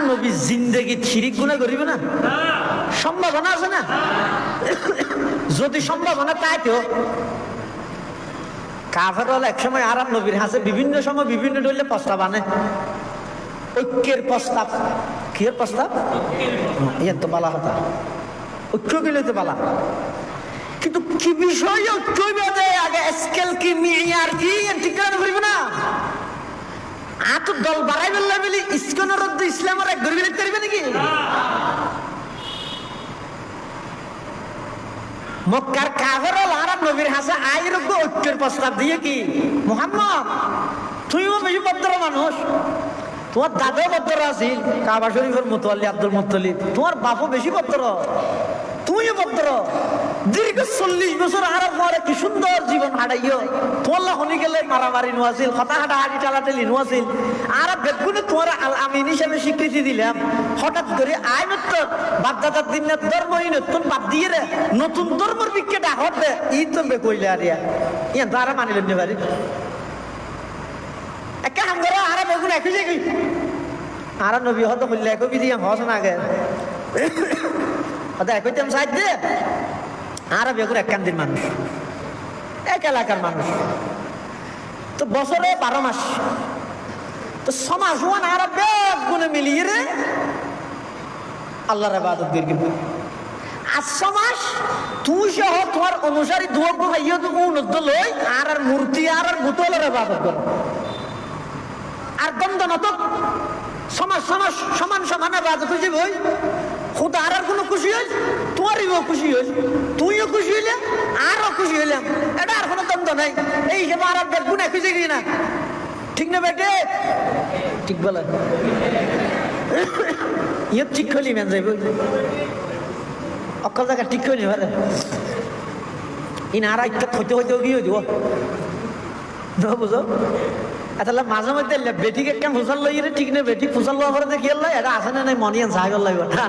নবী জিন্দেগি শিরিক গুনাহ করিবে না? সম্ভাবনা আছে না? যদি সম্ভাবনা তাইতো কাফের হল একসময় আর নবীর হাসে বিভিন্ন সময় বিভিন্ন দলে প্রস্তাব আনে, ঐক্যের প্রস্তাব। কি প্রস্তাব? ইয়ে তো বলা হতা ঐক্য গেলে তো বলা, কিন্তু কি বিষয় ঐক্য আগে স্কেল কি মিয়ার কি ঠিক করিবে না? আত দল বাড়াই বললে বলি ইসকনের ইসলামের এক গরিব করবে নাকি? মক্কার কাফের আরব নবীর হাসে আইরোগ্য ঐক্যের প্রস্তাব দিয়ে কি মুহাম্মদ তুইও বেশি ভদ্র মানুষ, তোমার দাদাও ভদ্র আছিল কাবা শরীফের মুতাল্লি আব্দুল মুত্তালিব, তোমার বাপও বেশি ভদ্র, তুইও ভদ্র, দীর্ঘ 40 বছর আরব পরে কি সুন্দর জীবন হাঁটাইও, তোমার হনি গেলে মারামারি নোয়াছিল, কথা হাঁটাহাঁটি টালাটালি নোয়াছিল, আরব বেগুনে তোমার আল আমিন হিসেবে স্বীকৃতি দিলাম, হঠাৎ করে আইনত বাপদাদার দিনের ধর্মহীন নতুন বাদ দিয়ে রে নতুন ধর্মের বিক্ষে ডাকত রে ই তো কইলে আর ইয়া দ্বারা মানিলেন নে পারি একা হাঙ্গর আরব বেগুন একই জায়গায় আর নবী হতো বললে একই বিধি হস না আগে হয়তো একই তেম সাইড দে আরব বেগুন একখান দিন মানুষ, এক এলাকার মানুষ, তো বছরে 12 মাস, তো সমাজ ওয়ান আরব বেগুনে মিলিয়ে রে আল্লাহর ইবাদত করবে। আর সমাজ তুই সহ তোমার অনুসারী দুয়ক ভাইও তো উন্নত লই আর মূর্তি আর বুতলের ইবাদত কর, আর দ্বন্দ্ব নত সমাজ সমাজ সমান সমান ইবাদত হয়ে যাবে। খুদা আর কোনো খুশি হইল, তোমারও খুশি হইল, তুইও খুশি হইলে আরও খুশি হইলাম, এটা আর কোনো দ্বন্দ্ব নাই। এই যে আর দেখবো না খুঁজে গিয়ে না, ঠিক না বেটে? ঠিক বলেন ইয়ে ঠিক হলি মেন যাইব অকল জায়গা ঠিক হইনি পারে ইন আর একটা হইতে হইতে গিয়ে দিব না বুঝো। তাহলে মাঝে মধ্যে বেটিকে একটা ফুসাল লই রে, ঠিক না? বেটি ফুসাল লওয়ার পরে দেখি এল এটা আছে না নাই মনিয়ান সাগর লাগবে না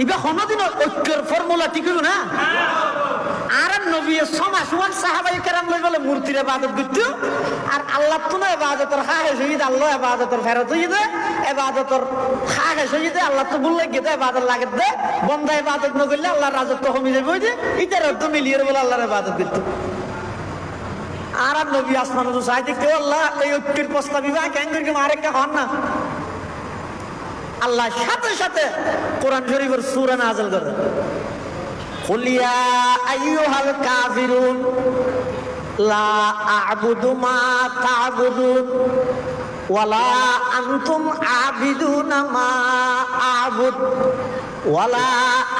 ইবা কোনদিন ঐক্যের ফর্মুলা ঠিক হইব না। আর নবী সমাজ ওয়ান সাহাবায়ে কেরাম লই বলে মূর্তির ইবাদত করতো, আর আল্লাহ তো না ইবাদতের খাহে শহীদ আল্লাহ ইবাদতের ফেরত হই দে, ইবাদতের খাহে শহীদ আল্লাহ তো বললে গেতে ইবাদত লাগে দে, বন্দা ইবাদত না করলে আল্লাহর রাজত্ব কমে যাবে ওই যে ইতার অর্থ মিলিয়ে বলে আল্লাহর ইবাদত করতো। আর নবী আসমান তো চাই দেখতে আল্লাহ এই ঐক্যের প্রস্তাব বিবাহ কেন করে আরেকটা হন না। আল্লাহ সাথে সাথে কোরআন শরীফের সূরা নাযিল করে, কুল ইয়া আইয়ুহাল কাফিরুন লা আ'বুদু মা তা'বুদুন ওয়ালা আনতুম আবিদুনা মা আ'বুদ ওয়ালা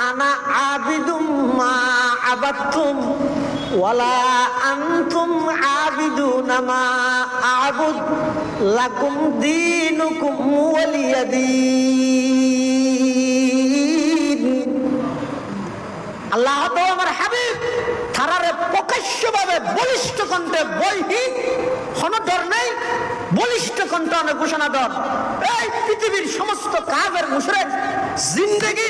আনা আবিদুম মা আবাদতুম ওয়ালা আনতুম আবিদুনা মা আ'বুদ লাকুম দীনুকুম ওয়ালিয়া দীন। আল্লাহ তো আমার হাবিব তারারে প্রকাশ্যভাবে বলিষ্ঠ কণ্ঠে বইহীন কোনো ডর নেই, বলিষ্ঠ কণ্ঠ অনেক ঘোষণা দর, এই পৃথিবীর সমস্ত কাফের মুশরিক জিন্দেগি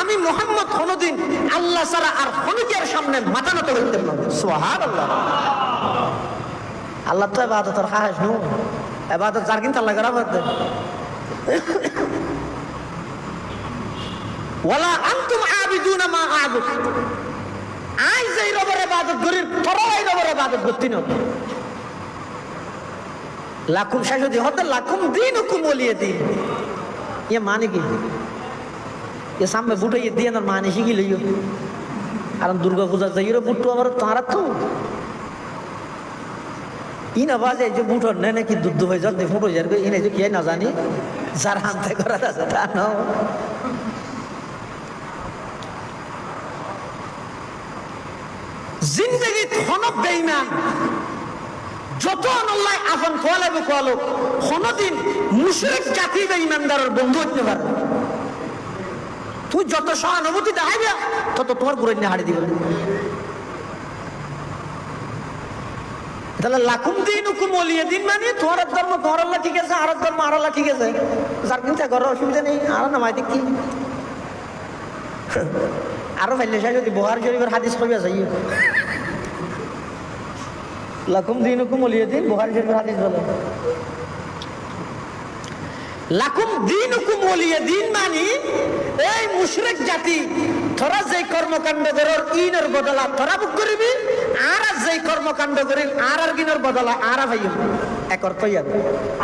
আমি মুহাম্মদ কোনদিন আল্লাহ ছাড়া আর কোনকের সামনে মাথা নত করতে পারব না। সুবহানাল্লাহ। আল্লাহ তো ইবাদতের খাস নো, ইবাদত যার কিন্তু আল্লাহ করা বাদ দেন। ওয়ালা আনতুম আবিদুনা মা আ'বুদ, আই যেই রবের ইবাদত করি তোরাও এই রবের ইবাদত করতি না। লাকুম শাশুদি হতে লাকুম দীনুকুম ওয়ালিয়া দীন, ये माने की ये सामने बुटो ये दिए ना माने ही की लियो आराम दुर्गा पूजा जाइए रे बुटो हमारा तारा तो इन आवाज है जो बुटो नैने की दूध हो जाते फोटो यार को इन्हें जो किया ना जानी जार हांते करा था सता ना जिंदगी थोनो बेईमान যত আল্লাহ আপন কোয়ালাবে কোয়ালো কোনদিন মুশরিক জাতি বা ইমানদারের বন্ধু হতে পারে। তুই যত সহানুভূতি দেখাইবে তত তোমার গুড়ে নিয়ে হারিয়ে দিবে। তাহলে লাকুম দীনুকুম ওয়ালিয়া দীন মানে তোমার ধর্ম তোমার আল্লাহ ঠিক আছে, আর ধর্ম আর আল্লাহ ঠিক আছে, যার চিন্তা করার অসুবিধা নেই। আর না মাইতে কি আরো ফাইলে যদি বুখারী শরীফের হাদিস কইবা যাই লাকুম দীনুকুম ওয়ালিয়া দীন, বুখারী শরীফের হাদিস বলে। লাকুম দীনুকুম ওয়ালিয়া দিন মানি এই মুশরিক জাতি তোরা যে কর্মকাণ্ড করার ইনের বদলা তোরা বুক করিবি আর যে কর্মকাণ্ড করিন আর গিনের বদলা আর ভাইম এক অর্থ ইয়াদ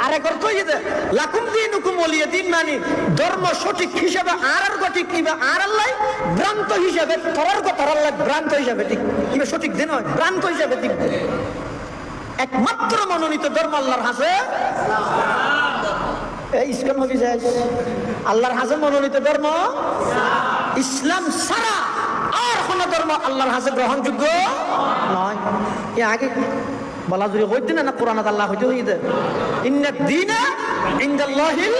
আর এক অর্থ ইয়াদ লাকুম দীনুকুম ওয়ালিয়া দিন মানি ধর্ম সঠিক হিসাবে আর গঠিক কিবা আর আল্লাহ ভ্রান্ত হিসাবে তোরার আল্লাহ ভ্রান্ত হিসাবে ঠিক কিবা সঠিক দিন হয় ভ্রান্ত হিসাবে ঠিক একমাত্র মনোনীত ধর্ম আল্লাহর হাতে ইসলাম হবে আল্লাহর হাতে মনোনীত ধর্ম ইসলাম ছাড়া আর কোন ধর্ম আল্লাহর হাতে গ্রহণযোগ্য নয়। এ আগে বলা যদি হইতে না কোরআনত আল্লাহ হইতে হইতে ইন্না দীনা ইনদাল্লাহিল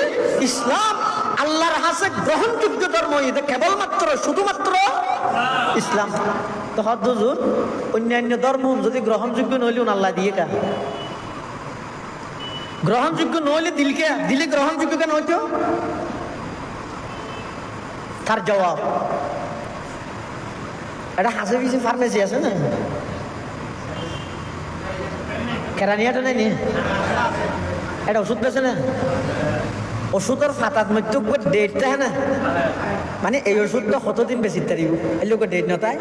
ইসলাম আল্লাহর হাতে গ্রহণযোগ্য ধর্ম এটা কেবলমাত্র শুধুমাত্র ইসলাম। তো হদ হুজুর অন্যান্য ধর্ম যদি গ্রহণযোগ্য নইলেও আল্লাহ দিয়ে কা গ্রহণযোগ্য নইলে দিলে গ্রহণযোগ্য কেন হইতো? তার জবাব এটা হাসে পিছে ফার্মেসি আছে না কেরানিয়াটা নাই নি এটা ওষুধ বেছে না ওষুধের ফাতাত মধ্যে ডেটটা হ্যাঁ না মানে এই ওষুধটা কতদিন বেশি তারিব এই লোক ডেট নতায়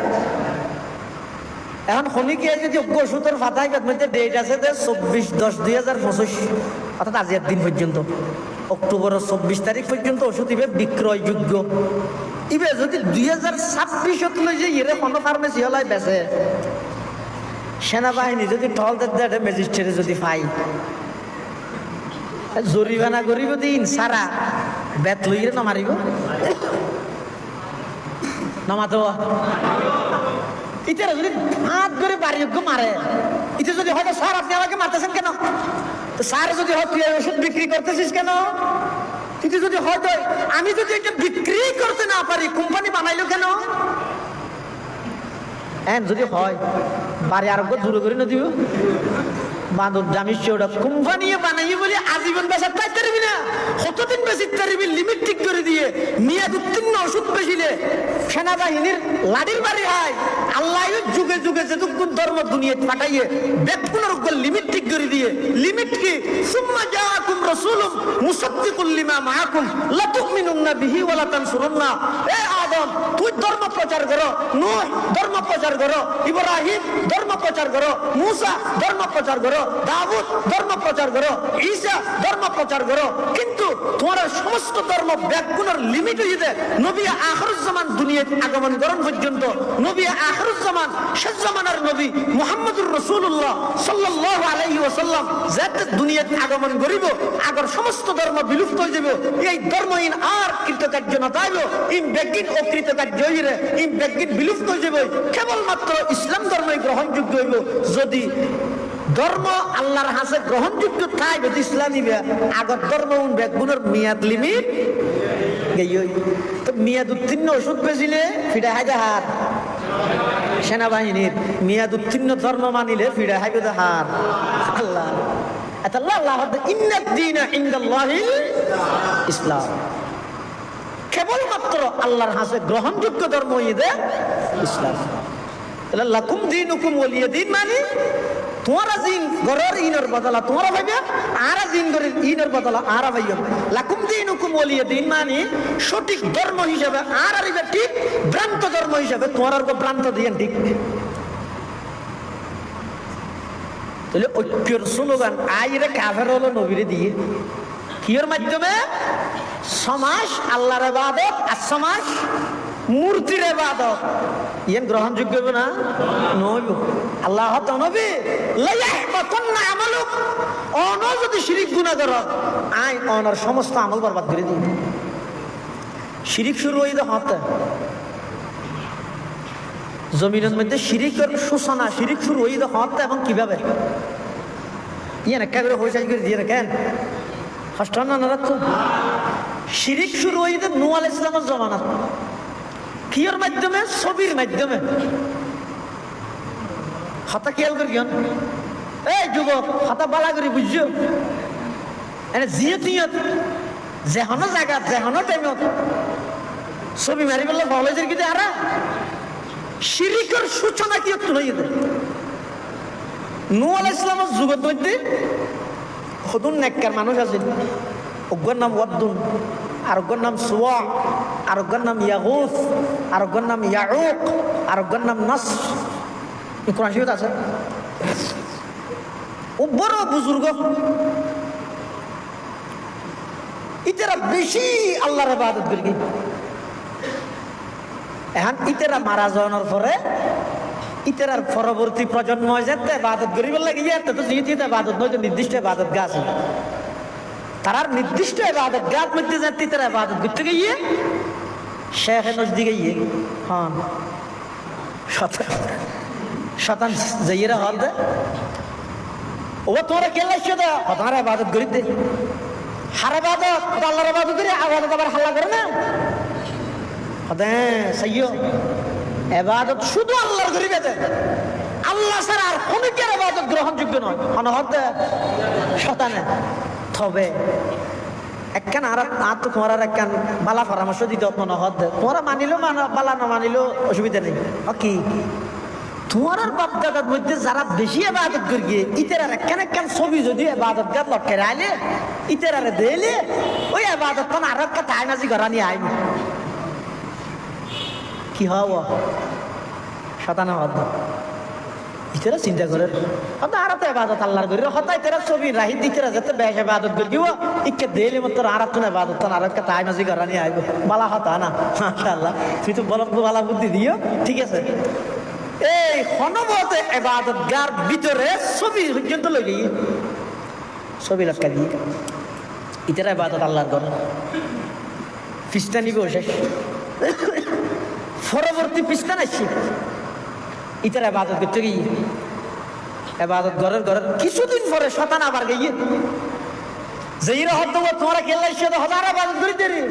এখন শনিকে যদি ওষুধের ফাতায় মধ্যে ডেট আছে 24/10/2025 অর্থাৎ আজির দিন পর্যন্ত অক্টোবরের 24 তারিখ পর্যন্ত ওষুধ ইবে বিক্রয়যোগ্য ইবে যদি 2026 লই যে এর কোনো ফার্মেসি হলাই বেছে সেনাবাহিনী যদি টল দেয় ম্যাজিস্ট্রেটে যদি পাই জরিমানা করিব দিন সারা বেত লইয়ে নমারিব নমাতো ইতারা যদি হাত ধরে বাড়িযোগ্য মারে ইতে যদি হয়তো স্যার আপনি আমাকে মারতেছেন কেন তো স্যার যদি হয় তুই ওষুধ বিক্রি করতেছিস কেন কিন্তু যদি হয়তো আমি যদি এটা বিক্রি করতে না পারি কোম্পানি বানাইলো কেন যদি হয় বাড়ি আরোগ্য দূরে করে না দিব বাঁধব জামিস ওটা কোম্পানি বানাই বলে আজীবন বেচার তাই পারবি না কতদিন বেশি পারবি লিমিট ঠিক করে দিয়ে মেয়াদ উত্তীর্ণ ওষুধ বেশিলে সেনাবাহিনীর লাঠির বাড়ি হয় আল্লাহ যুগে যুগে যেটুকুন ধর্ম দুনিয়া পাঠাইয়ে বেকুনের উপর লিমিট ঠিক করে দিয়ে লিমিট কি সুম্মা জাআকুম রাসূলুম মুসাদ্দিকুল লিমা মাআকুম লা তুমিনুন্না বিহি ওয়া লা তানসুরুন্না এ আদম তুই ধর্ম প্রচার করো নূহ ধর্ম প্রচার করো ইব্রাহিম ধর্ম প্রচার করো মুসা ধর্ম প্রচার করো দাউদ ধর্ম প্রচার করো ঈসা ধর্ম প্রচার করো কিন্তু তোমার সমস্ত ধর্ম বেকুনের লিমিট হইতে নবী আখিরুজ জামান দুনিয়াতে আগমন করণ পর্যন্ত নবী আখিরুজ জামান শেষ জামানার নবী মুহাম্মদুর রাসূলুল্লাহ সাল্লাল্লাহু আলাইহি ওয়াসাল্লাম যাতে দুনিয়াতে আগমন করিব আগর সমস্ত ধর্ম বিলুপ্ত হয়ে যাবে এই ধর্মহীন আর কৃতকার্য না তাইব ইন বেগিন ও কৃতকার্য হইরে ইন বেগিন বিলুপ্ত হয়ে যাবে কেবলমাত্র ইসলাম ধর্মই গ্রহণযোগ্য হইব যদি ধর্ম আল্লাহর হাতে গ্রহণযোগ্য থাই যদি ইসলামী আগর ধর্ম বেগুনের মেয়াদ লিমিট তো মেয়াদ উত্তীর্ণ ওষুধ বেচিলে ফিরা হাই হার সেনাবাহিনীর মেয়াদ উত্তীর্ণ ধর্ম মানিলে ফিরা হাই হার আল্লাহ ইসলাম কেবলমাত্র আল্লাহর হাতে গ্রহণযোগ্য ধর্ম ইসলাম লাকুম দীনুকুম ওয়ালিয়া দিন মানে তোমারা জিন গরর ইনর বদলা তোমারা ভাইবে আর জিন গরের ইনর বদলা আর ভাইবে লাকুম দীনুকুম ওয়ালিয়া দিন মানে সঠিক ধর্ম হিসাবে আর আরিবে ঠিক ভ্রান্ত ধর্ম হিসাবে তোমার ভ্রান্ত দিয়েন ঠিক তাহলে ঐক্যের স্লোগান আইরে কাফের হলো নবীরে দিয়ে কিয়ের মাধ্যমে সমাজ আল্লাহর ইবাদত আর সমাজ মূর্তির ইবাদত ইয়েন গ্রহণযোগ্য হবে না নইব আল্লাহ তো নবী লাইয়াহবাতান্না আমালুক অন যদি শিরিক গুনাহ করো আই অনার সমস্ত আমল বরবাদ করে দিই শিরিক শুরু হইতে হতে জমিনের মধ্যে শিরিকের সূচনা শিরিক শুরু হইতে হতে এবং কিভাবে ইয়েন একটা করে হয়ে করে দিয়ে কেন হস্টান না রাখতো শিরিক শুরু হইতে নূহ আলাইহিস সালামের জামানাত কিয়ের মাধ্যমে ছবির মাধ্যমে হতা খেয়াল করি এই যুবক হতা বালা করি বুঝছো এনে জিয়ত যেহনো জায়গাত যেহনো টাইমত ছবি মারি বললে বলেজের কিন্তু আর শিরিকের সূচনা কি একটু হয়ে যায় নূহ আলাইহিস সালামের যুগের মধ্যে কত নেককার মানুষ আছে ওগর নাম ওয়াদ্দুন, আর ওগর নাম সুয়া, আর ওগর নাম ইয়াগুস, আর ওগর নাম ইয়াউক, আর ওগর নাম নাসর। এই কোরআন শরীফে আছে। ও বড় বুজুর্গ, ইতারা বেশি আল্লাহর ইবাদত করি। এখন ইতারা মারা যাওয়ার পরে ইতারার পরবর্তী প্রজন্ম যেতে ইবাদত করিব লাগে, তো যেহেতু ইবাদত নয়, নির্দিষ্ট ইবাদত গাছ তারার নির্দিষ্ট ইবাদত গাছ মধ্যে যেতে তারা ইবাদত করতে গিয়ে শেখ নজদিকে গিয়ে হন শতান যাইয়েরা হল দে ও তোরা কেলাইছে দে হতার ইবাদত করি দে। হার ইবাদত আল্লাহর ইবাদত করে ইবাদত আবার হাল্লা করে না। হ্যাঁ সাইয়ো ইবাদত শুধু আল্লাহর করিবে দে, আল্লাহ ছাড়া আর কোনো কি ইবাদত গ্রহণযোগ্য নয়। হন শতানে তবে একখান আর তো তোমার আর একখান বালা পরামর্শ দিতে মনে হত তোমরা মানিলেও বালা না মানিলেও অসুবিধা নেই। কি তোমার আর বাপ দাদার মধ্যে যারা বেশি ইবাদত করি গিয়ে ইতের আর একখান ছবি যদি ইবাদত গাত লটকে আইলে ইতের আর দিলে ওই ইবাদত তো আর একটা তাই নাজি ঘরা নিয়ে আইব কি হব শতানা হদ ইতেরা চিন্তা করে আর তো ইবাদত আল্লাহর করি হতাই তেরা ছবি রাহি দিতেরা যেতে বেশ ইবাদত করি গিয়ে ইকে দিলে মতো আর তো ইবাদত আর একটা তাই নাজি ঘরা নিয়ে আইব বালা হতা না। মাশাআল্লাহ তুই তো বল বালা বুদ্ধি দিও, ঠিক আছে। এই হনবত ইবাদত গার ভিতরে ছবি পর্যন্ত লই ছবি লটকা দিয়ে ইতেরা ইবাদত আল্লাহর করে ফিস্তা নিবে শেষ পরবর্তী ফিস্তা নাইছি ইতেরা ইবাদত করতে গিয়ে ইবাদত ঘরের কিছুদিন পরে শতান আবার গিয়ে যেইরা হত তোমরা কেলাইছে হাজার ইবাদত করি দেরি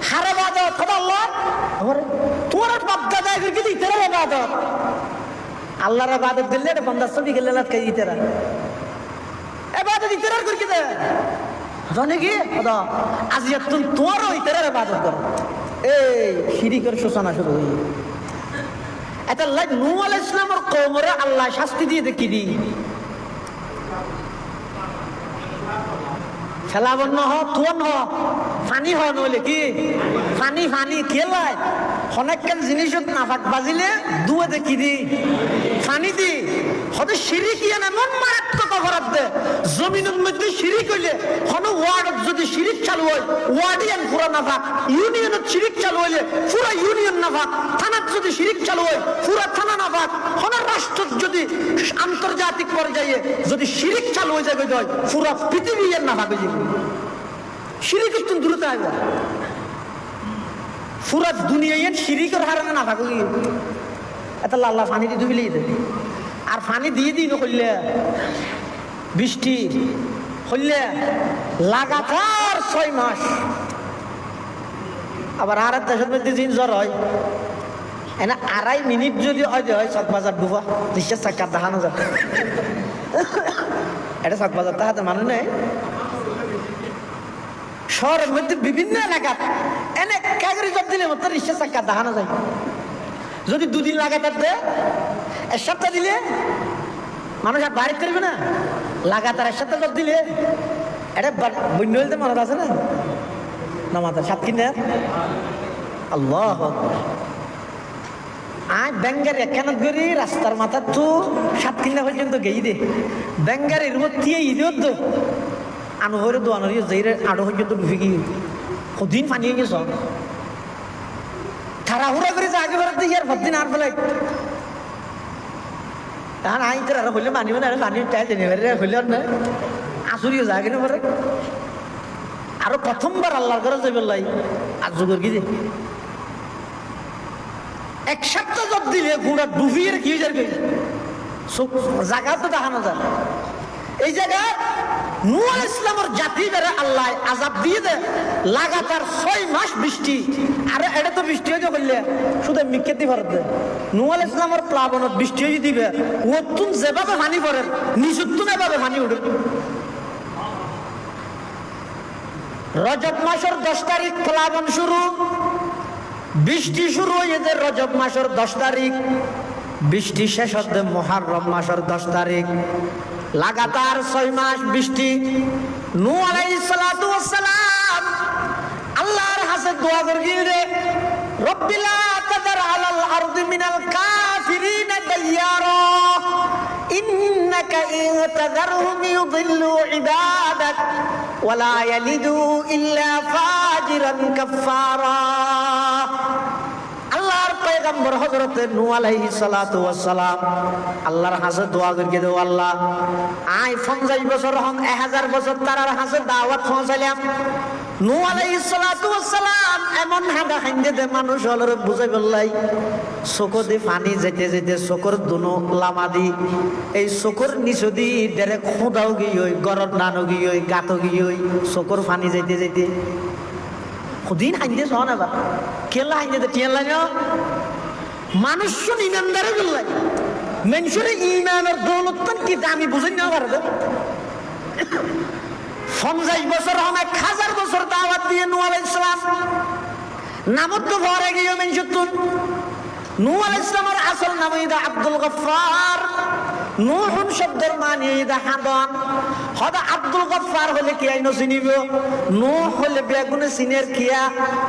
হার ইবাদত খোদা আল্লাহ তোমরা বাপ দাদা করি কি ইতেরা ইবাদত আল্লাহর ইবাদত করলে রে বান্দা ছবি গেলে লটকাই ইতেরা ইবাদত ইতেরা করি কি দে জানে কি খোদা আজ তুমি তোরও ইতেরা ইবাদত কর। এই শিরিকের সূচনা শুরু হই এটা লাইক নূহ আলাইহিস সালামের কওমরে আল্লাহ শাস্তি দিয়ে দেখি দি ফেলাবন হ তুন হ ফানি হ নইলে কি ফানি খেলায় অনেকখান জিনিসত নাফাক বাজিলে দুয়ে দেখি দি ফানি দি হতে শিরিক ইয়ান এমন মারাত্মক অপরাধ দে জমিনের মধ্যে শিরিক হইলে হন ওয়ার্ডত যদি শিরিক চালু হয় ওয়ার্ডিয়ান পুরা নাফাক, ইউনিয়নত শিরিক চালু হইলে পুরা ইউনিয়ন নাফাক, থানাত যদি শিরিক চালু হয় পুরা থানা নাফাক, হন রাষ্ট্র যদি আন্তর্জাতিক পর্যায়ে যদি শিরিক চালু হয়ে যাবে পুরা পৃথিবী এর নাফাক হয়ে যাবে। শিরিক তুমি দূরত আইব পুরা দুনিয়ায় শিরিকের হারানো নাফাক হয়ে গেল। এটা আল্লাহ পানি দিয়ে ডুবিলেই দেয় আর পানি দিয়ে দিই নকলে বৃষ্টি হইলে লাগাতার 6 মাস। আবার আর এক দেশের মধ্যে দিন জ্বর হয় এনা 2.5 মিনিট যদি হয় চকবাজার ডুবা রিক্সা চাক্কা দেখানো যায় এটা চকবাজার তাহাতে মানুষ নেই। শহরের মধ্যে বিভিন্ন এলাকা এনে কাগরি জব দিলে মতো রিক্সা চাক্কা দেখানো যায়। যদি 2 দিন লাগাতার দেয় 1 সপ্তাহ দিলে মানুষ আর বাড়ি করবে না। লাগাতার 1 সপ্তাহ দিলে এটা বন্য হইতে মনে আছে না নামাজ 7 কিনে আল্লাহ আজ ব্যাঙ্গার একখানাত করি রাস্তার মাথার তো 7 কিনা পর্যন্ত গেই দে ব্যাঙ্গারের মধ্যে ঈদের তো আনুহরে দোয়ানোর যাইরে 8 পর্যন্ত ডুবে গিয়ে কদিন পানি হয়ে গেছ তাড়াহুড়া করে যে আগে বেড়াতে ইয়ার ভদ্দিন আর ফেলাই তখন আইতে আর হইলে মানিবে না পানি টাই জেনে হইলে আর না আসুরিও যায় কিনে পরে আরো প্রথমবার আল্লাহর ঘরে যাই বললাই আর যুগের কি 1 সপ্তাহ জব দিলে গুড়া ডুবিয়ে কি যাবে জায়গা তো দেখানো যায়। এই জায়গায় নূহ আলাইহিস সালামের জাতি দ্বারা আল্লাহ আযাব দিয়ে দেয় লাগাতার 6 মাস বৃষ্টি। আর এটা তো বৃষ্টি হয়ে বললে শুধু মিকেতি ভরত দেয় নূহ আলাইহিস সালামের প্লাবনত বৃষ্টি হয়ে দিবে ওতুন যেভাবে পানি পড়ে নিচুতুন এভাবে পানি উঠে। রজব মাসের 10 তারিখ প্লাবন শুরু, বৃষ্টি শুরু হয়ে যায় রজব মাসের 10 তারিখ, বৃষ্টি শেষ হতে মুহররম মাসের 10 তারিখ। লাগাতার 6 মাস বৃষ্টি। নূহ আলাইহিস সালাতু ওয়াস সালাম দোয়া করি রে রব্বিলা তাদার আলাল আরদি মিনাল কাফিরিনা দাইয়ারা ইন্নাকা ইন তাদারহুম ইউদিল্লু ইবাদাক ওয়ালা ইয়ালিদু ইল্লা ফাজিরান কাফফারা। আল্লাহর পয়গম্বর হযরত নূহ আলাইহিস সালাতু ওয়াস সালাম আল্লাহর কাছে দোয়া করিয়ে দাও, আল্লাহ আয় 50 বছর হন 1000 বছর তারার কাছে দাওয়াত পৌঁছাইলাম। নূহ আলাইহিস সালাতু ওয়াস সালাম এমন হাদা খাইন্দে দে মানুষ হলরে বুঝাই বললাই চোখ দি পানি যেতে যেতে চোখর দুনো লামা দি এই চোখর নিচু দি ডেরে খুদাও গিয়ে ওই গরর নানো গিয়ে ওই গাতো গিয়ে ওই চোখর পানি যেতে যেতে দিন হাইন্দে সহ না বা কেলা হাইন্দে টিয়ান লাগে মানুষ ইমানদারে বললাই মানুষের ইমানের দৌলতন কি দামি বুঝে নেওয়া পারবে। 50 বছর হন 1000 বছর দাওয়াত দিয়ে নূহ আলাইহিস সালাম নামত তো ভরে গিয়ে মানুষের তুন নূহ আলাইহিস সালামের আসল নাম ইদা আব্দুল গফফার। নূহুন শব্দের মানে ইদা হাদন হদা আব্দুল গফফার হলে কি আইনো চিনিব নূহ হলে বেগুনে সিনের কিয়া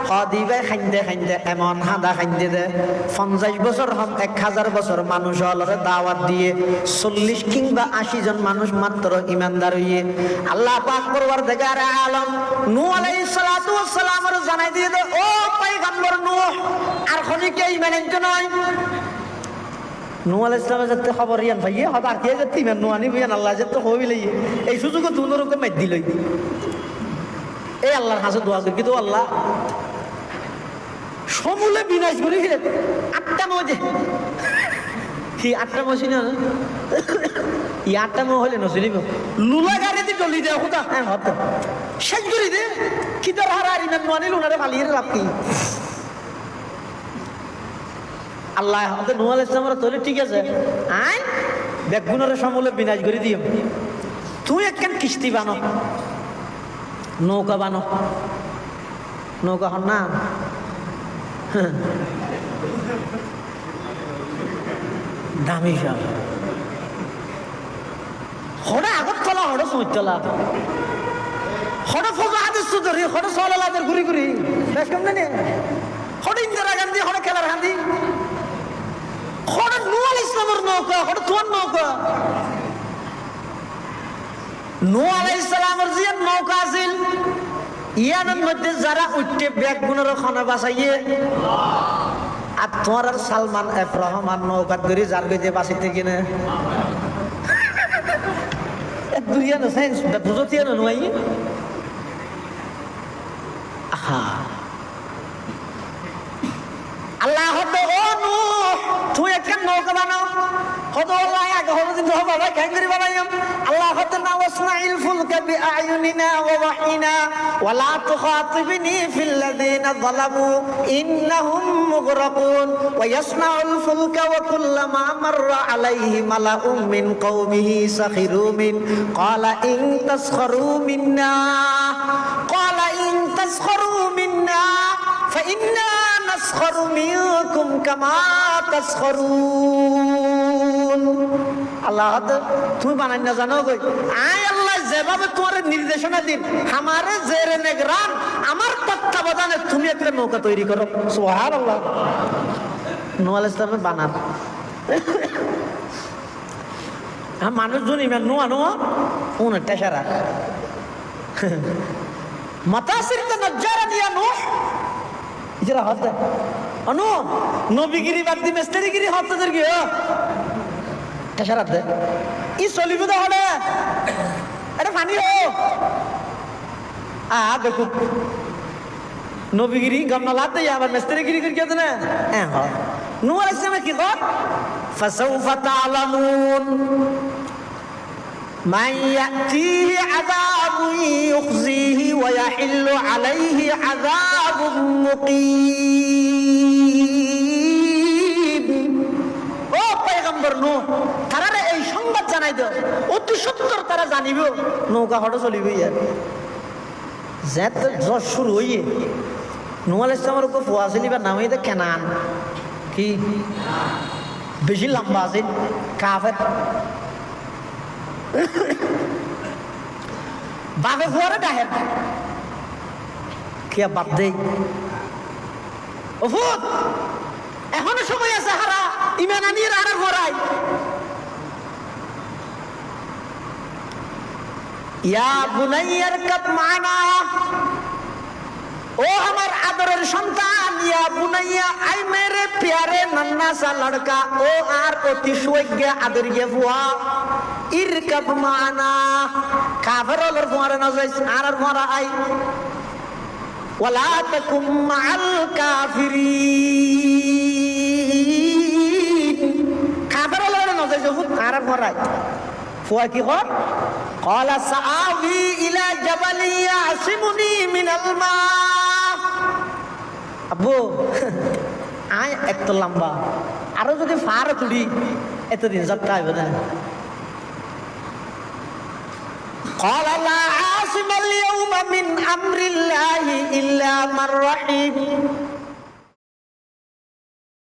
হদিবে খাইন্দে খাইন্দে এমন হাদা খাইন্দে দে 50 বছর হন 1000 বছর মানুষ হলরে দাওয়াত দিয়ে 40 কিংবা 80 জন মানুষ মাত্র ইমানদার হইয়ে আল্লাহ পাক পরওয়ারদিগার আলম নূহ আলাইহিস সালাতু ওয়াস সালামের জানাই দিয়ে দে ও পয়গম্বর নূহ আর খনিকে ইমান আনতে নয়। নূহ আলাইহিস সালামের যাতে খবর ইয়ান ভাইয়ে হদা কে যেতে ইমান নূহ আনি বিয়ান আল্লাহ যেতে হইলই এই সুযোগ দুনোরকম মাই দিলই এই আল্লাহর কাছে দোয়া করি কিন্তু আল্লাহ সমূলে বিনাশ করি 8টা মজে কি 8টা মশিন ই 8টা মো হলে নসিব লুলা গাড়ি দি ডলি দে খুদা হ্যাঁ হত শেষ করি দে কি তোর হারার ইমান নূহ আনি লুনারে ফালিয়ে লাভ কি আল্লাহ আমাদের নূহ আলাইহিস সালামের তোলে ঠিক আছে আই বেগুনের সমূলে বিনাশ করে দিও তুই একখান কিস্তি বানো নৌকা বানো নৌকা হন না দামি সব হড়ে আগত তলা হড়ে সময় তলা হড়ে ফজা হাদিস ধরি হড়ে সলালাদের ঘুরি ঘুরি বেশ কম জানি হড়ে ইন্দিরা গান্ধী হড়ে খেলার গান্ধী হড়ে নূহ আলাইহিস সালামের নৌকা হড়ে তোমার নৌকা নূহ আলাইহিস সালামের যে নৌকা আছিল ইয়ানের মধ্যে যারা উঠতে বেগুনের খানা বাঁচাইয়ে আর তোমার আর সালমান এফ রহমান নৌকাত ধরে যার গেছে বাঁচিতে কিনে দুনিয়া না সাইন্স বুঝতে না নয় আহা আল্লাহ হতো ও নূহ তুই একটা নৌকা বানাও হতো আল্লাহ আগে হলো দিন হবে ভাই কেন করে বানাইম আল্লাহ হতো না ওয়াসনাইল ফুলকা বিআয়ুনিনা ওয়া ওয়াহিনা ওয়ালা তুখাতিবনি ফিল লাযিনা যালামু ইন্নাহুম মুগরাকুন ওয়া ইয়াসনাউল ফুলকা ওয়া কুল্লামা মাররা আলাইহি মালাউম মিন কওমিহি সাখিরু মিন ক্বালা ইন তাসখারু মিন্না فإنا نسخر منكم كما تسخرون আল্লাহ তুমি বানাই না জানো কই আয় আল্লাহ যেভাবে তোমার নির্দেশনা দিন আমারে জেরে নেগরান আমার তত্ত্বাবধানে তুমি একটা নৌকা তৈরি করো সুবহানাল্লাহ। নূহ আলাইহিস সালামের বানার মানুষজন ইমান নোয়া নোয়া উনারটা সারা মাতাসিরতে নজ্জারা দিয়া নূহ ইজরা হতে অনু নবীগিরি বাদ দি মিস্ত্রিগিরি হতে দের গিয়ে এশারাত দে ই চলিব দে হলে আরে পানি হো দেখো নবীগিরি গমনা লাতে আবার মিস্ত্রিগিরি করি কেন না হ্যাঁ নূহ আলাইহিস সালাম কি কর ফাসাউফা তা'লামুন من يأتيه عذاب يخزيه ويحل عليه عذاب مقيم ও পয়গম্বর নূহ তারারে এই সংবাদ জানাই দাও অতি সত্তর তারা জানিব নৌকা হড় চলিবে ইয়ার যেত জজ শুরু হইয়ে নূহ আলাইহিস সালামের উপর ফুয়া ছিলিবার নাম হইতে কেনান কি বেশি লম্বা আছে কাফের বাপে ফুয়ারে ডাহের কিয়া বাপ দেই ওফুত এখনো সময় আছে, হারা ইমান আনিয়ে আর ভরাই। ইয়া বুনাইয়ার কাব মানা, ও আমার আদরের সন্তান, ইয়া বুনাইয়া আই মেরে প্যারে নন্না সা লড়কা, ও আর অতি সৌজ্ঞ আদর গে ফুয়া, ইরকাব মানা কাফেরর ফুয়ারে না যাইস আর ফুয়ারা আই, ওয়ালা তাকুম মাআল কাফিরিন, কাফেরর না যাইস আর ফুয়ারা আই। ফুয়া কি কর? ক্বালা সাআবি ইলা জাবালি ইয়াসিমুনি মিনাল মা। আব্বু আয় এত লম্বা, আরো যদি ফার তুলি এতদিন যাত্রা হইব না। قال لا عاصم اليوم من أمر الله إلا من رحم